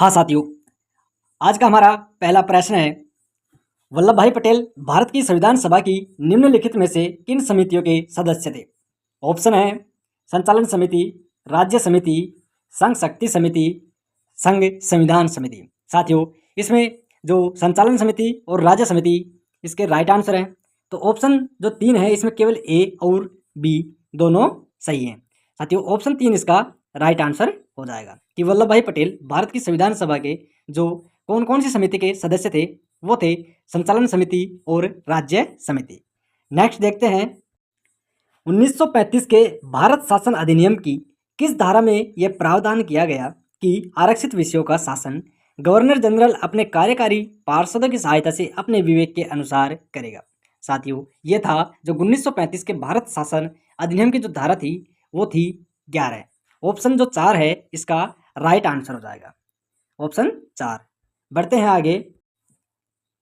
हाँ साथियों, आज का हमारा पहला प्रश्न है, वल्लभ भाई पटेल भारत की संविधान सभा की निम्नलिखित में से किन समितियों के सदस्य थे? ऑप्शन है संचालन समिति, राज्य समिति, संघ शक्ति समिति, संघ संविधान समिति। साथियों, इसमें जो संचालन समिति और राज्य समिति इसके राइट आंसर है। तो ऑप्शन जो 3 है इसमें केवल ए और बी दोनों सही हैं। साथियों, ऑप्शन 3 इसका राइट आंसर हो जाएगा कि वल्लभ भाई पटेल भारत की संविधान सभा के जो कौन कौन सी समिति के सदस्य थे वो थे संचालन समिति और राज्य समिति। नेक्स्ट देखते हैं, 1935 के भारत शासन अधिनियम की किस धारा में यह प्रावधान किया गया कि आरक्षित विषयों का शासन गवर्नर जनरल अपने कार्यकारी पार्षदों की सहायता से अपने विवेक के अनुसार करेगा? साथियों, ये था जो 1935 के भारत शासन अधिनियम की जो धारा थी वो थी 11। ऑप्शन जो 4 है इसका राइट आंसर हो जाएगा, ऑप्शन 4। बढ़ते हैं आगे।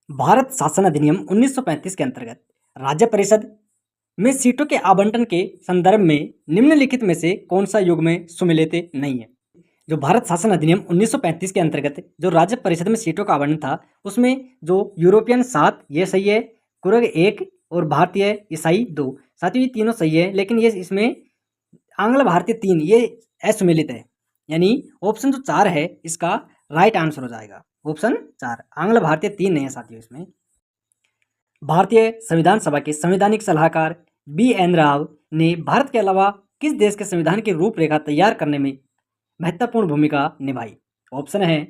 भारत शासन अधिनियम 1935 के अंतर्गत राज्य परिषद में सीटों के आवंटन के संदर्भ में निम्नलिखित में से कौन सा युग्म सुमेलित नहीं है? जो भारत शासन अधिनियम 1935 के अंतर्गत जो राज्य परिषद में सीटों का आवंटन था उसमें जो यूरोपियन 7 ये सही है, कुर्ग 1 और भारतीय ईसाई 2। साथियों, ये तीनों सही है, लेकिन ये इसमें आंग्ल भारतीय 3 ये असुमेलित है, यानी ऑप्शन जो 4 है इसका राइट आंसर हो जाएगा, ऑप्शन 4। आंग्ल भारतीय 3 नहीं है साथियों इसमें। भारतीय संविधान सभा के संवैधानिक सलाहकार बी.एन. राव ने भारत के अलावा किस देश के संविधान की रूपरेखा तैयार करने में महत्वपूर्ण भूमिका निभाई? ऑप्शन है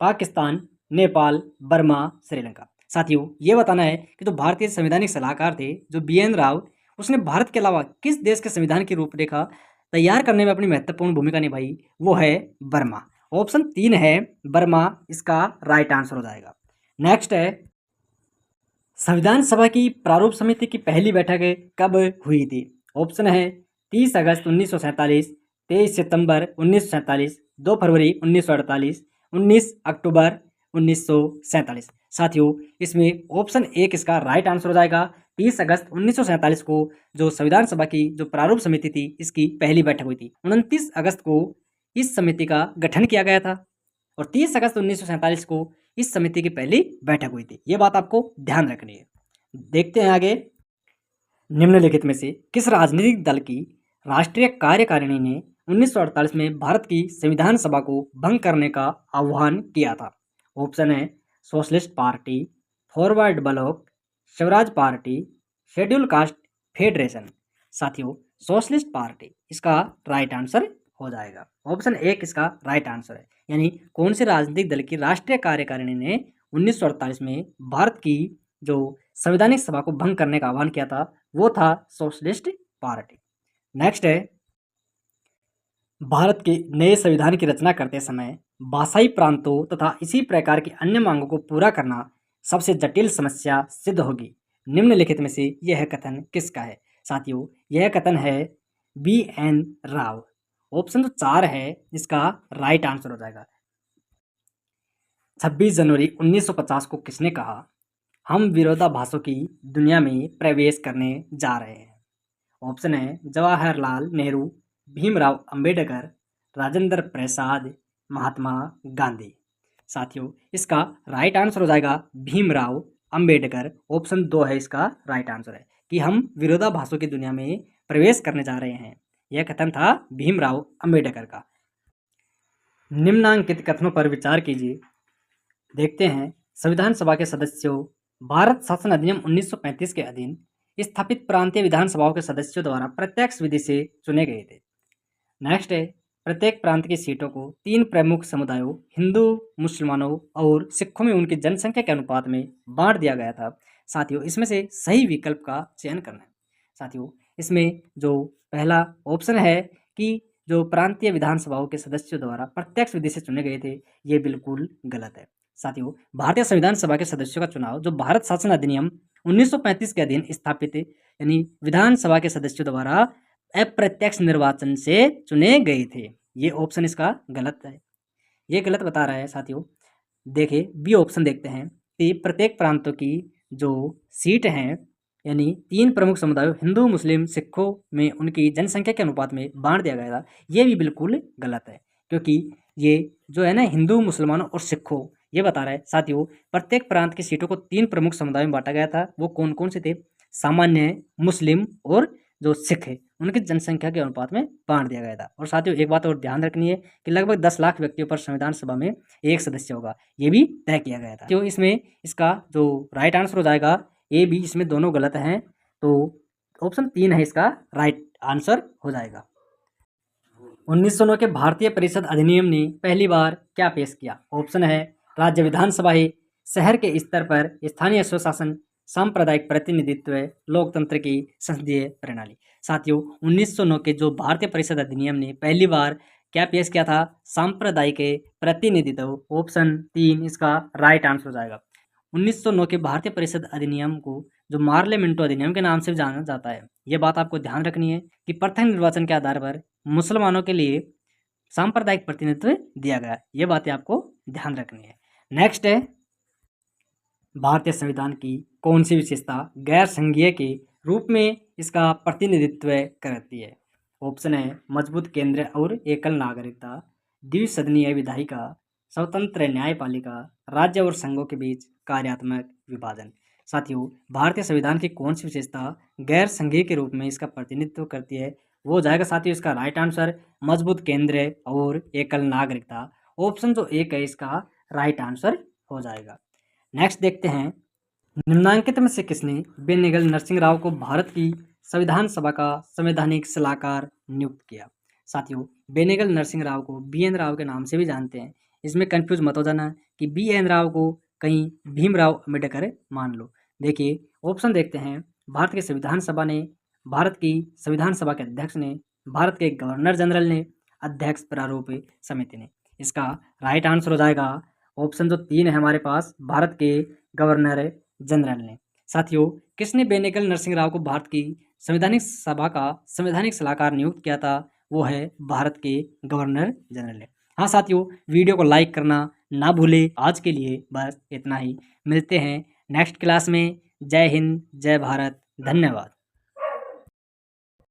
पाकिस्तान, नेपाल, बर्मा, श्रीलंका। साथियों, ये बताना है कि जो भारतीय संवैधानिक सलाहकार थे जो बी.एन. राव, उसने भारत के अलावा किस देश के संविधान की रूपरेखा तैयार करने में अपनी महत्वपूर्ण भूमिका निभाई? वो है बर्मा। ऑप्शन 3 है बर्मा, इसका राइट आंसर हो जाएगा। नेक्स्ट है, संविधान सभा की प्रारूप समिति की पहली बैठक कब हुई थी? ऑप्शन है 30 अगस्त 1947, 23 सितंबर 1947, 2 फरवरी 1948, 19 अक्टूबर 1947। साथियों, इसमें ऑप्शन 1 इसका राइट आंसर हो जाएगा। 30 अगस्त 1947 को जो संविधान सभा की जो प्रारूप समिति थी इसकी पहली बैठक हुई थी। 29 अगस्त को इस समिति का गठन किया गया था और 30 अगस्त 1947 को इस समिति की पहली बैठक हुई थी। ये बात आपको ध्यान रखनी है। देखते हैं आगे, निम्नलिखित में से किस राजनीतिक दल की राष्ट्रीय कार्यकारिणी ने 1948 में भारत की संविधान सभा को भंग करने का आह्वान किया था? ऑप्शन है socialist party, forward block, Swaraj party, schedule caste federation. साथियों, सोशलिस्ट पार्टी इसका राइट आंसर हो जाएगा, ऑप्शन 1 इसका राइट आंसर है। यानी कौन से राजनीतिक दल की राष्ट्रीय कार्यकारिणी ने 1948 में भारत की जो संवैधानिक सभा को भंग करने का आह्वान किया था वो था सोशलिस्ट पार्टी। नेक्स्ट है, भारत के नए संविधान की रचना करते समय भाषाई प्रांतों तथा इसी प्रकार की अन्य मांगों को पूरा करना सबसे जटिल समस्या सिद्ध होगी। निम्नलिखित में से यह कथन किसका है? साथियों, यह कथन है बी.एन. राव। ऑप्शन जो 4 है इसका राइट आंसर हो जाएगा। 26 जनवरी 1950 को किसने कहा, हम विरोधाभासों की दुनिया में प्रवेश करने जा रहे हैं? ऑप्शन है जवाहरलाल नेहरू, भीमराव अंबेडकर, राजेंद्र प्रसाद, महात्मा गांधी। साथियों, इसका राइट आंसर हो जाएगा भीमराव अंबेडकर। ऑप्शन 2 है इसका राइट आंसर है कि हम विरोधाभासों की दुनिया में प्रवेश करने जा रहे हैं। यह कथन था भीमराव अंबेडकर का। निम्नांकित कथनों पर विचार कीजिए। देखते हैं, संविधान सभा के सदस्यों भारत शासन अधिनियम 1935 के अधीन स्थापित प्रांतीय विधानसभाओं के सदस्यों द्वारा प्रत्यक्ष विधि से चुने गए थे। नेक्स्ट है, प्रत्येक प्रांत की सीटों को 3 प्रमुख समुदायों हिंदू, मुसलमानों और सिखों में उनकी जनसंख्या के अनुपात में बांट दिया गया था। साथियों, इसमें से सही विकल्प का चयन करना है। साथियों, इसमें जो पहला ऑप्शन है कि जो प्रांतीय विधानसभाओं के सदस्यों द्वारा प्रत्यक्ष विधि से चुने गए थे, ये बिल्कुल गलत है। साथियों, भारतीय संविधान सभा के सदस्यों का चुनाव जो भारत शासन अधिनियम 1935 के अधीन स्थापित यानी विधानसभा के सदस्यों द्वारा अप्रत्यक्ष निर्वाचन से चुने गए थे। ये ऑप्शन इसका गलत है, ये गलत बता रहा है। साथियों, देखिए बी ऑप्शन देखते हैं कि प्रत्येक प्रांतों की जो सीट हैं यानी 3 प्रमुख समुदायों हिंदू, मुस्लिम, सिखों में उनकी जनसंख्या के अनुपात में बांट दिया गया था, ये भी बिल्कुल गलत है, क्योंकि ये जो है ना हिंदू, मुसलमानों और सिखों, ये बता रहा है। साथियों, प्रत्येक प्रांत की सीटों को 3 प्रमुख समुदायों में बांटा गया था। वो कौन-कौन से थे? सामान्य, मुस्लिम और जो सिख है, उनकी जनसंख्या के अनुपात में बाँट दिया गया था। और साथियों, एक बात और ध्यान रखनी है कि लगभग 10 लाख व्यक्तियों पर संविधान सभा में 1 सदस्य होगा, ये भी तय किया गया था। तो इसमें इसका जो राइट आंसर हो जाएगा ए, बी, इसमें दोनों गलत हैं, तो ऑप्शन 3 है इसका राइट आंसर हो जाएगा। 1909 के भारतीय परिषद अधिनियम ने पहली बार क्या पेश किया? ऑप्शन है राज्य विधानसभा है, शहर के स्तर पर स्थानीय स्वशासन, सांप्रदायिक प्रतिनिधित्व, लोकतंत्र की संसदीय प्रणाली। साथियों, 1909 के जो भारतीय परिषद अधिनियम ने पहली बार क्या पेश किया था? सांप्रदायिक प्रतिनिधित्व। ऑप्शन 3 इसका राइट आंसर हो जाएगा। 1909 के भारतीय परिषद अधिनियम को जो मार्ले मिंटो अधिनियम के नाम से जाना जाता है। ये बात आपको ध्यान रखनी है कि प्रथम निर्वाचन के आधार पर मुसलमानों के लिए सांप्रदायिक प्रतिनिधित्व दिया गया। ये बातें आपको ध्यान रखनी है। नेक्स्ट है, भारतीय संविधान की कौन सी विशेषता गैर संघीय के रूप में इसका प्रतिनिधित्व करती है? ऑप्शन है मजबूत केंद्र और एकल नागरिकता, द्विसदनीय विधायिका, स्वतंत्र न्यायपालिका, राज्य और संघों के बीच कार्यात्मक विभाजन। साथियों, भारतीय संविधान की कौन सी विशेषता गैर संघीय के रूप में इसका प्रतिनिधित्व करती है? वो हो जाएगा साथियों इसका राइट आंसर मजबूत केंद्र और एकल नागरिकता। ऑप्शन जो 1 है इसका राइट आंसर हो जाएगा। नेक्स्ट देखते हैं, निम्नांकित में से किसने बेनेगल नरसिंह राव को भारत की संविधान सभा का संवैधानिक सलाहकार नियुक्त किया? साथियों, बेनेगल नरसिंह राव को BN राव के नाम से भी जानते हैं। इसमें कंफ्यूज मत हो जाना कि BN राव को कहीं भीमराव अम्बेडकर मान लो। देखिए, ऑप्शन देखते हैं। भारत की संविधान सभा ने, भारत की संविधान सभा के अध्यक्ष ने, भारत के गवर्नर जनरल ने, अध्यक्ष प्रारूप समिति ने। इसका राइट आंसर हो जाएगा ऑप्शन जो 3 है हमारे पास, भारत के गवर्नर जनरल ने। साथियों, किसने बेनेगल नरसिंह राव को भारत की संवैधानिक सभा का संवैधानिक सलाहकार नियुक्त किया था? वो है भारत के गवर्नर जनरल ने। हाँ साथियों, वीडियो को लाइक करना ना भूले। आज के लिए बस इतना ही। मिलते हैं नेक्स्ट क्लास में। जय हिंद, जय भारत, धन्यवाद।